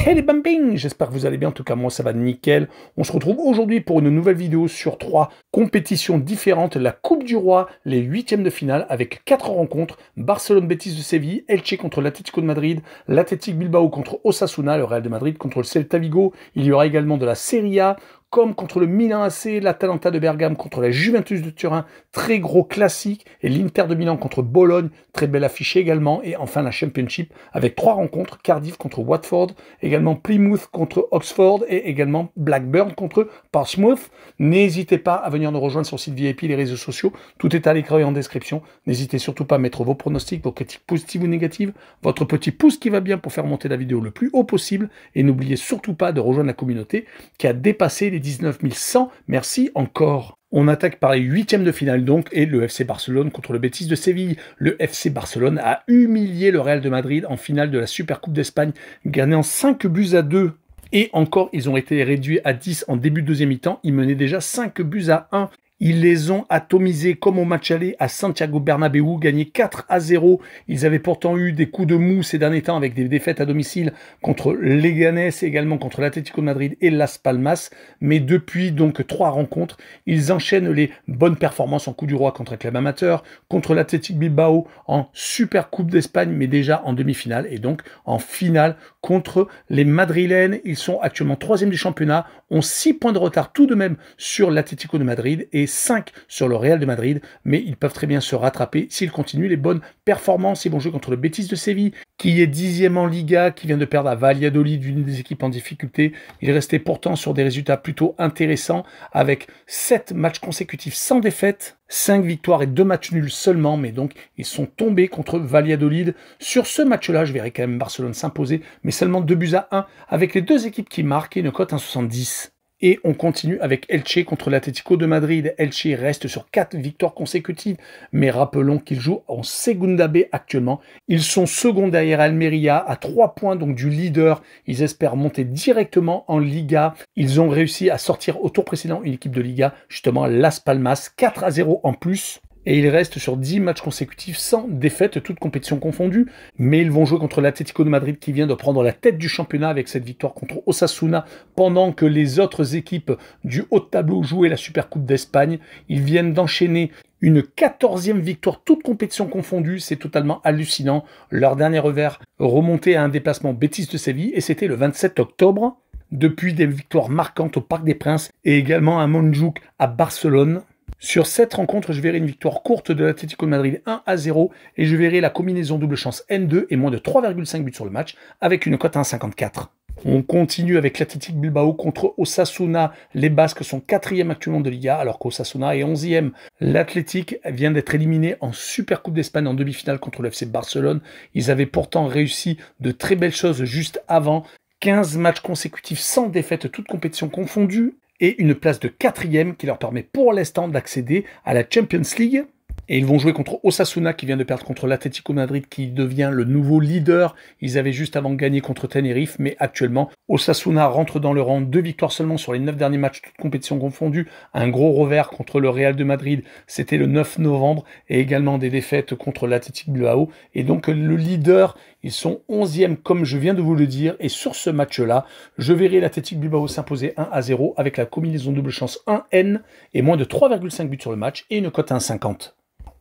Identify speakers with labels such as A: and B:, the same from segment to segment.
A: Hey les bambins, j'espère que vous allez bien, en tout cas moi ça va nickel. On se retrouve aujourd'hui pour une nouvelle vidéo sur 3 compétitions différentes, la Coupe du Roi, les huitièmes de finale avec 4 rencontres, Barcelone-Betis de Séville, Elche contre l'Atlético de Madrid, l'Athletic Bilbao contre Osasuna, le Real de Madrid contre le Celta Vigo, il y aura également de la Serie A, comme contre le Milan AC, l'Atalanta de Bergame contre la Juventus de Turin, très gros classique, et l'Inter de Milan contre Bologne, très belle affiche également, et enfin la Championship avec 3 rencontres, Cardiff contre Watford, également Plymouth contre Oxford, et également Blackburn contre Portsmouth. N'hésitez pas à venir nous rejoindre sur le site VIP, les réseaux sociaux, tout est à l'écran et en description. N'hésitez surtout pas à mettre vos pronostics, vos critiques positives ou négatives, votre petit pouce qui va bien pour faire monter la vidéo le plus haut possible, et n'oubliez surtout pas de rejoindre la communauté qui a dépassé les 19 100, merci encore. On attaque par les huitièmes de finale donc, et le FC Barcelone contre le Betis de Séville. Le FC Barcelone a humilié le Real de Madrid en finale de la Supercoupe d'Espagne, gagnant 5-2. Et encore, ils ont été réduits à 10 en début de deuxième mi-temps, ils menaient déjà 5-1. Ils les ont atomisés comme au match aller à Santiago Bernabéu, gagné 4-0. Ils avaient pourtant eu des coups de mou ces derniers temps avec des défaites à domicile contre Leganés, également contre l'Atlético de Madrid et Las Palmas. Mais depuis donc 3 rencontres, ils enchaînent les bonnes performances en Coupe du Roi contre un club amateur, contre l'Athletic Bilbao en Super Coupe d'Espagne, mais déjà en demi-finale et donc en finale contre les Madrilènes. Ils sont actuellement 3e du championnat, ont 6 points de retard tout de même sur l'Atlético de Madrid et 5 sur le Real de Madrid, mais ils peuvent très bien se rattraper s'ils continuent les bonnes performances. Ils vont jouer contre le Betis de Séville, qui est 10e en Liga, qui vient de perdre à Valladolid, une des équipes en difficulté. Il restait pourtant sur des résultats plutôt intéressants, avec 7 matchs consécutifs sans défaite, 5 victoires et 2 matchs nuls seulement, mais donc ils sont tombés contre Valladolid. Sur ce match-là, je verrai quand même Barcelone s'imposer, mais seulement 2-1, avec les deux équipes qui marquent et une cote 1,70. Et on continue avec Elche contre l'Atlético de Madrid. Elche reste sur 4 victoires consécutives, mais rappelons qu'ils jouent en Segunda B actuellement. Ils sont second derrière Almeria, à 3 points donc du leader. Ils espèrent monter directement en Liga. Ils ont réussi à sortir au tour précédent une équipe de Liga, justement Las Palmas, 4-0 en plus. Et ils restent sur 10 matchs consécutifs sans défaite, toutes compétitions confondues. Mais ils vont jouer contre l'Atlético de Madrid qui vient de prendre la tête du championnat avec cette victoire contre Osasuna, pendant que les autres équipes du haut de tableau jouaient la Supercoupe d'Espagne. Ils viennent d'enchaîner une 14e victoire, toutes compétitions confondues, c'est totalement hallucinant. Leur dernier revers remontait à un déplacement Betis de Séville et c'était le 27 octobre. Depuis, des victoires marquantes au Parc des Princes et également à Montjuïc à Barcelone. Sur cette rencontre, je verrai une victoire courte de l'Atlético de Madrid 1-0 et je verrai la combinaison double chance N2 et moins de 3,5 buts sur le match avec une cote 1,54. On continue avec l'Athletic Bilbao contre Osasuna. Les Basques sont 4e actuellement de Liga alors qu'Osasuna est 11e. L'Athletic vient d'être éliminé en Supercoupe d'Espagne en demi-finale contre le FC Barcelone. Ils avaient pourtant réussi de très belles choses juste avant. 15 matchs consécutifs sans défaite, toutes compétitions confondues, et une place de 4e qui leur permet pour l'instant d'accéder à la Champions League. Et ils vont jouer contre Osasuna qui vient de perdre contre l'Atlético Madrid qui devient le nouveau leader. Ils avaient juste avant gagné contre Tenerife, mais actuellement Osasuna rentre dans le rang. 2 victoires seulement sur les 9 derniers matchs, toutes compétitions confondues. Un gros revers contre le Real de Madrid, c'était le 9 novembre, et également des défaites contre l'Athletic Bilbao. Et donc le leader, ils sont 11e comme je viens de vous le dire. Et sur ce match-là, je verrai l'Athletic Bilbao s'imposer 1-0 avec la combinaison double chance 1N et moins de 3,5 buts sur le match et une cote 1,50.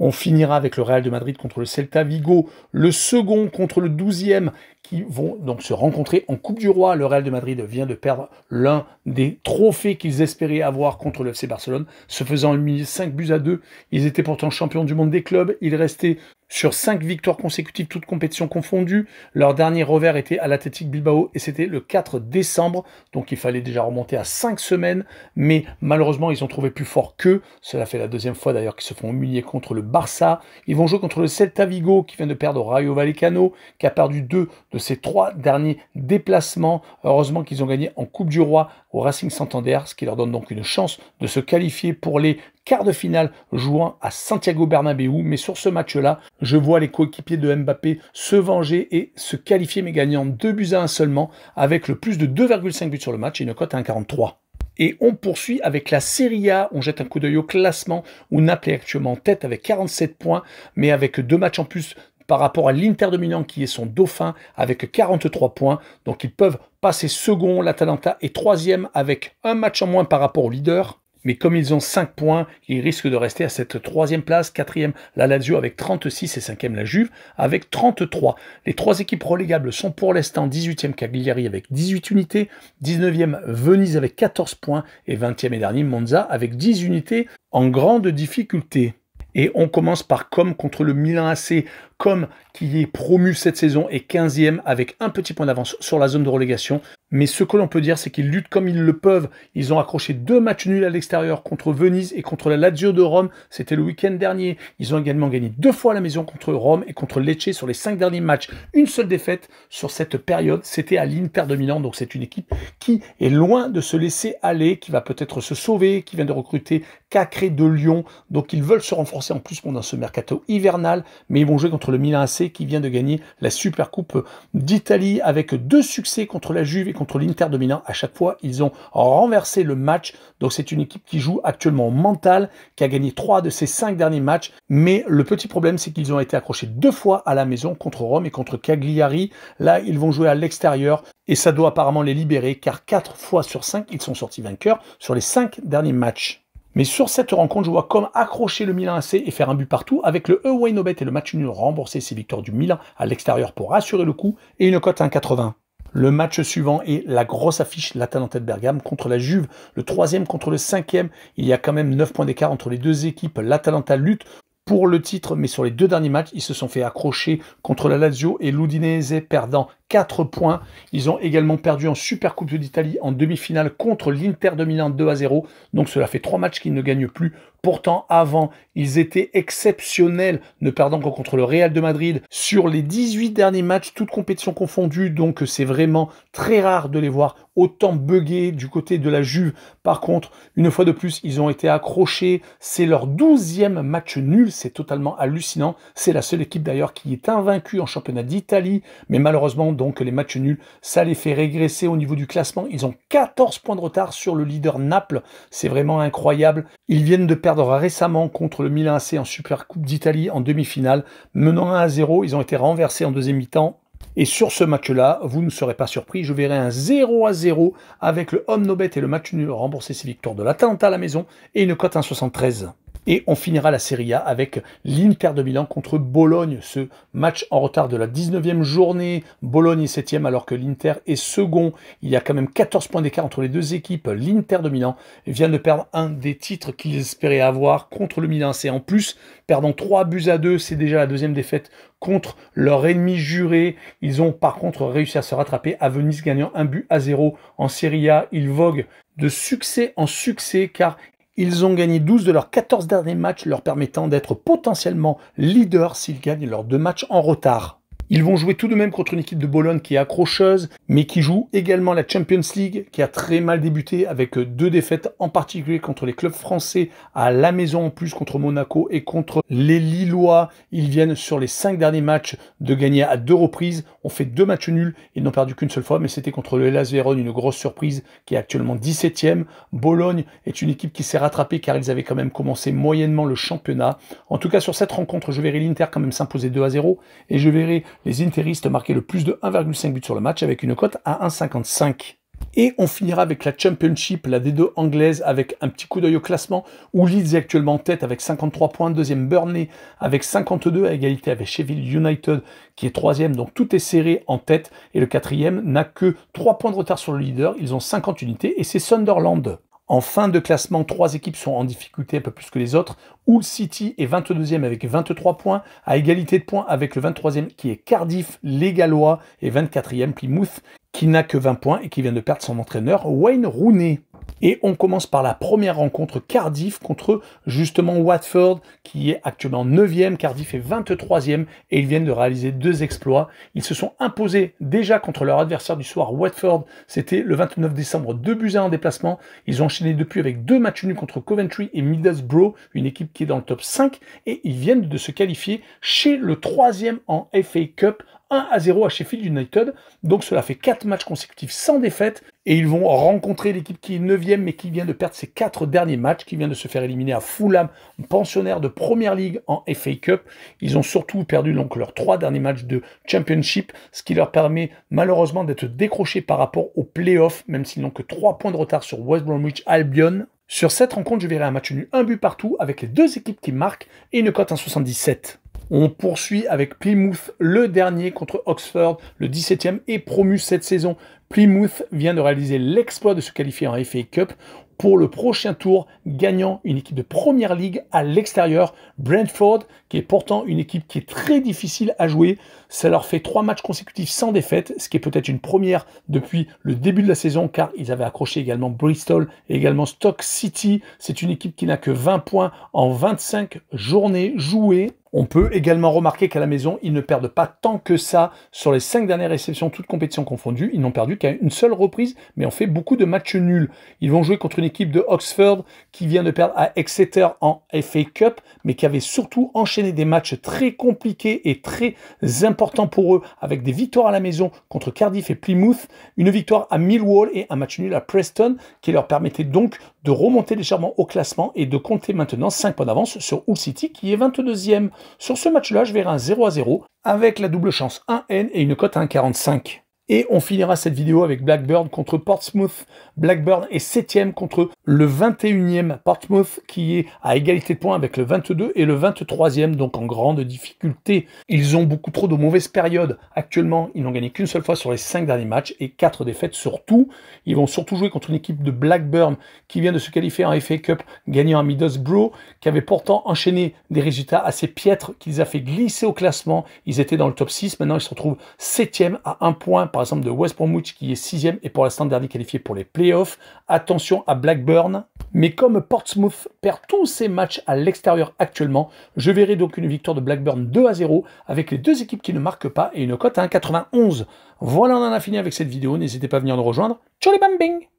A: On finira avec le Real de Madrid contre le Celta Vigo, le second contre le 12e, qui vont donc se rencontrer en Coupe du Roi. Le Real de Madrid vient de perdre l'un des trophées qu'ils espéraient avoir contre le FC Barcelone, se faisant éliminer 5-2. Ils étaient pourtant champions du monde des clubs. Ils restaient sur 5 victoires consécutives, toutes compétitions confondues. Leur dernier revers était à l'Athletic Bilbao et c'était le 4 décembre. Donc il fallait déjà remonter à 5 semaines. Mais malheureusement, ils ont trouvé plus fort qu'eux. Cela fait la deuxième fois d'ailleurs qu'ils se font humilier contre le Barça. Ils vont jouer contre le Celta Vigo qui vient de perdre au Rayo Vallecano, qui a perdu 2 de ses 3 derniers déplacements. Heureusement qu'ils ont gagné en Coupe du Roi au Racing Santander, ce qui leur donne donc une chance de se qualifier pour les quarts de finale jouant à Santiago Bernabéu. Mais sur ce match-là, je vois les coéquipiers de Mbappé se venger et se qualifier, mais gagnant 2-1 seulement, avec le plus de 2,5 buts sur le match et une cote à 1,43. Et on poursuit avec la Serie A. On jette un coup d'œil au classement où Naples est actuellement en tête avec 47 points, mais avec 2 matchs en plus par rapport à l'Inter de Milan qui est son dauphin avec 43 points. Donc ils peuvent passer second, l'Atalanta est troisième avec un match en moins par rapport au leader. Mais comme ils ont 5 points, ils risquent de rester à cette troisième place. Quatrième, la Lazio avec 36 et cinquième, la Juve avec 33. Les trois équipes relégables sont pour l'instant 18e Cagliari avec 18 unités, 19e Venise avec 14 points et 20e et dernier Monza avec 10 unités en grande difficulté. Et on commence par Com contre le Milan AC. Com qui est promu cette saison est 15e avec un petit point d'avance sur la zone de relégation. Mais ce que l'on peut dire, c'est qu'ils luttent comme ils le peuvent. Ils ont accroché 2 matchs nuls à l'extérieur contre Venise et contre la Lazio de Rome. C'était le week-end dernier. Ils ont également gagné 2 fois à la maison contre Rome et contre Lecce sur les 5 derniers matchs. Une seule défaite sur cette période, c'était à l'Inter de Milan. Donc c'est une équipe qui est loin de se laisser aller, qui va peut-être se sauver, qui vient de recruter Cacré de Lyon. Donc ils veulent se renforcer en plus pendant ce mercato hivernal. Mais ils vont jouer contre le Milan AC qui vient de gagner la Supercoupe d'Italie avec 2 succès contre la Juve et contre l'Inter de Milan. À chaque fois, ils ont renversé le match. Donc c'est une équipe qui joue actuellement au mental, qui a gagné 3 de ses 5 derniers matchs. Mais le petit problème, c'est qu'ils ont été accrochés 2 fois à la maison contre Rome et contre Cagliari. Là, ils vont jouer à l'extérieur et ça doit apparemment les libérer car 4 fois sur 5, ils sont sortis vainqueurs sur les 5 derniers matchs. Mais sur cette rencontre, je vois comme accrocher le Milan AC et faire un but partout avec le Away No Bet et le match nul rembourser ses victoires du Milan à l'extérieur pour assurer le coup et une cote à 1,80. Le match suivant est la grosse affiche, l'Atalanta de Bergame contre la Juve, le troisième contre le cinquième. Il y a quand même 9 points d'écart entre les deux équipes. L'Atalanta lutte pour le titre, mais sur les 2 derniers matchs, ils se sont fait accrocher contre la Lazio et l'Udinese, perdant 4 points. Ils ont également perdu en Supercoupe d'Italie en demi-finale contre l'Inter de Milan 2-0. Donc cela fait 3 matchs qu'ils ne gagnent plus. Pourtant, avant, ils étaient exceptionnels, ne perdant que contre le Real de Madrid sur les 18 derniers matchs, toutes compétitions confondues. Donc c'est vraiment très rare de les voir autant bugger du côté de la Juve. Par contre, une fois de plus, ils ont été accrochés. C'est leur 12e match nul. C'est totalement hallucinant. C'est la seule équipe d'ailleurs qui est invaincue en championnat d'Italie. Mais malheureusement, donc les matchs nuls, ça les fait régresser au niveau du classement. Ils ont 14 points de retard sur le leader Naples. C'est vraiment incroyable. Ils viennent de perdre récemment contre le Milan AC en Supercoupe d'Italie en demi-finale. Menant 1-0, ils ont été renversés en deuxième mi-temps. Et sur ce match-là, vous ne serez pas surpris, je verrai un 0-0 avec le Home No Bet et le match nul rembourser ses victoires de l'Atalanta à la maison et une cote 1,73. Et on finira la Serie A avec l'Inter de Milan contre Bologne. Ce match en retard de la 19e journée. Bologne est 7e alors que l'Inter est second. Il y a quand même 14 points d'écart entre les deux équipes. L'Inter de Milan vient de perdre un des titres qu'ils espéraient avoir contre le Milan AC. En plus, perdant 3-2, c'est déjà la deuxième défaite contre leur ennemi juré. Ils ont par contre réussi à se rattraper à Venise gagnant 1-0 en Serie A. Ils voguent de succès en succès car ils ont gagné 12 de leurs 14 derniers matchs, leur permettant d'être potentiellement leaders s'ils gagnent leurs 2 matchs en retard. Ils vont jouer tout de même contre une équipe de Bologne qui est accrocheuse, mais qui joue également la Champions League, qui a très mal débuté avec 2 défaites, en particulier contre les clubs français, à la maison en plus contre Monaco et contre les Lillois. Ils viennent sur les 5 derniers matchs de gagner à 2 reprises. On fait 2 matchs nuls, ils n'ont perdu qu'une seule fois, mais c'était contre le Hellas Vérone, une grosse surprise, qui est actuellement 17e. Bologne est une équipe qui s'est rattrapée car ils avaient quand même commencé moyennement le championnat. En tout cas, sur cette rencontre, je verrai l'Inter quand même s'imposer 2-0 et je verrai les interistes marquaient le plus de 1,5 but sur le match avec une cote à 1,55. Et on finira avec la Championship, la D2 anglaise, avec un petit coup d'œil au classement, où Leeds est actuellement en tête avec 53 points, deuxième Burnley avec 52 à égalité avec Sheffield United qui est troisième, donc tout est serré en tête, et le quatrième n'a que 3 points de retard sur le leader, ils ont 50 unités, et c'est Sunderland. En fin de classement, 3 équipes sont en difficulté un peu plus que les autres. Hull City est 22e avec 23 points, à égalité de points avec le 23e qui est Cardiff, les Gallois, et 24e Plymouth qui n'a que 20 points et qui vient de perdre son entraîneur Wayne Rooney. Et on commence par la première rencontre, Cardiff contre justement Watford, qui est actuellement 9e, Cardiff est 23e, et ils viennent de réaliser 2 exploits. Ils se sont imposés déjà contre leur adversaire du soir, Watford, c'était le 29 décembre, 2-1 en déplacement. Ils ont enchaîné depuis avec 2 matchs nuls contre Coventry et Middlesbrough, une équipe qui est dans le top 5, et ils viennent de se qualifier chez le 3e en FA Cup, 1-0 à Sheffield United. Donc cela fait 4 matchs consécutifs sans défaite. Et ils vont rencontrer l'équipe qui est 9e mais qui vient de perdre ses 4 derniers matchs, qui vient de se faire éliminer à Fulham, pensionnaire de Première Ligue en FA Cup. Ils ont surtout perdu donc leurs 3 derniers matchs de Championship, ce qui leur permet malheureusement d'être décrochés par rapport aux playoffs, même s'ils n'ont que 3 points de retard sur West Bromwich Albion. Sur cette rencontre, je verrai un match nul, un but partout, avec les 2 équipes qui marquent et une cote 1,77. On poursuit avec Plymouth, le dernier contre Oxford, le 17e et promu cette saison. Plymouth vient de réaliser l'exploit de se qualifier en FA Cup pour le prochain tour, gagnant une équipe de Première Ligue à l'extérieur, Brentford, qui est pourtant une équipe qui est très difficile à jouer. Ça leur fait 3 matchs consécutifs sans défaite, ce qui est peut-être une première depuis le début de la saison, car ils avaient accroché également Bristol et également Stoke City. C'est une équipe qui n'a que 20 points en 25 journées jouées. On peut également remarquer qu'à la maison, ils ne perdent pas tant que ça sur les 5 dernières réceptions, toutes compétitions confondues. Ils n'ont perdu qu'à une seule reprise, mais ont fait beaucoup de matchs nuls. Ils vont jouer contre une équipe de Oxford qui vient de perdre à Exeter en FA Cup, mais qui avait surtout enchaîné des matchs très compliqués et très importants pour eux, avec des victoires à la maison contre Cardiff et Plymouth, une victoire à Millwall et un match nul à Preston, qui leur permettait donc de remonter légèrement au classement et de compter maintenant 5 points d'avance sur Hull City qui est 22e. Sur ce match-là, je verrai un 0-0 avec la double chance 1N et une cote à 1,45. Et on finira cette vidéo avec Blackburn contre Portsmouth. Blackburn est 7e contre le 21e Portsmouth qui est à égalité de points avec le 22 et le 23e, donc en grande difficulté. Ils ont beaucoup trop de mauvaises périodes. Actuellement, ils n'ont gagné qu'une seule fois sur les 5 derniers matchs et 4 défaites surtout. Ils vont surtout jouer contre une équipe de Blackburn qui vient de se qualifier en FA Cup, gagnant à Middlesbrough, qui avait pourtant enchaîné des résultats assez piètres, qui les a fait glisser au classement. Ils étaient dans le top 6, maintenant ils se retrouvent 7e à 1 point, par exemple de West Bromwich qui est 6e et pour l'instant dernier qualifié pour les playoffs. Attention à Blackburn. Mais comme Portsmouth perd tous ses matchs à l'extérieur actuellement, je verrai donc une victoire de Blackburn 2-0 avec les 2 équipes qui ne marquent pas et une cote à 1,91. Voilà, on en a fini avec cette vidéo. N'hésitez pas à venir nous rejoindre. Ciao les bambing!